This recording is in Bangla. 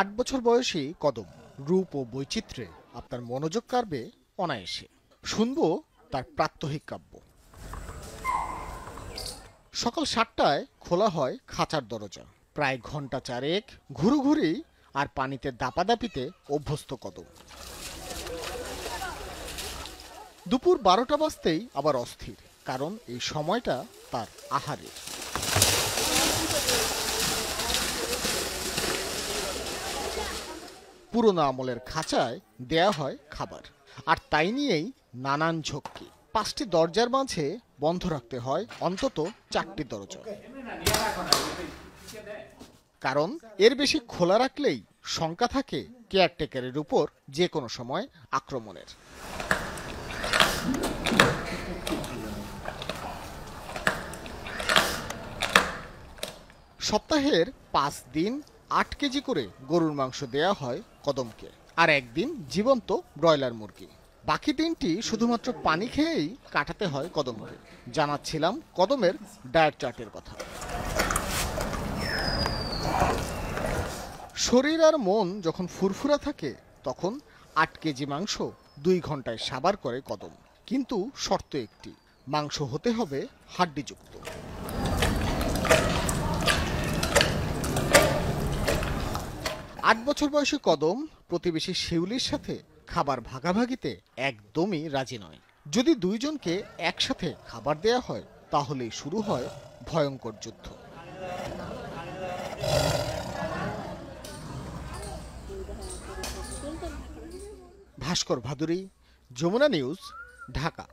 ৮ বছর বয়সী কদম রূপ ও বৈচিত্র্যে আপনার মনোযোগ কাড়বে অনায়াসে। শুনবো তার প্রাত্যহিক কাব্য। সকাল ৭টায় খোলা হয় খাঁচার দরজা। প্রায় ঘন্টা চারেক ঘুরোঘুরি আর পানিতে দাপাদাপিতে অভ্যস্ত কদম। দুপুর ১২টা বাজতেই আবার অস্থির, কারণ এই সময়টা তার আহারের। পুরোনো আমলের খাঁচায় দেয়া হয় খাবার, আর তাই নিয়েই নানান ঝক্কি। ৫টি দরজার মাঝে বন্ধ রাখতে হয় অন্তত ৪টি দরজা, কারণ এর বেশি খোলা রাখলেই শঙ্কা থাকে কেয়ারটেকারের উপর যে কোনো সময় আক্রমণের। সপ্তাহের ৫ দিন ৮ কেজি করে গরুর মাংস দেয়া হয় কদমকে, আর একদিন জীবন্ত ব্রয়লার মুরগি। বাকি দিনটি শুধুমাত্র পানি খেয়েই কাটাতে হয় কদমকে। জানাচ্ছিলাম কদমের ডায়েট চার্টের কথা। শরীর আর মন যখন ফুরফুরা থাকে, তখন ৮ কেজি মাংস ২ ঘন্টায় সাবার করে কদম। কিন্তু শর্ত একটি, মাংস হতে হবে হাড্ডিযুক্ত। ৮ বছর বয়সী কদম প্রতিবেশী শিউলির সাথে খাবার ভাগাভাগিতে একদমই রাজি নয়। যদি দুইজনকে একসাথে খাবার দেয়া হয়, তাহলেই শুরু হয় ভয়ঙ্কর যুদ্ধ। ভাস্কর ভাদুরী, যমুনা নিউজ, ঢাকা।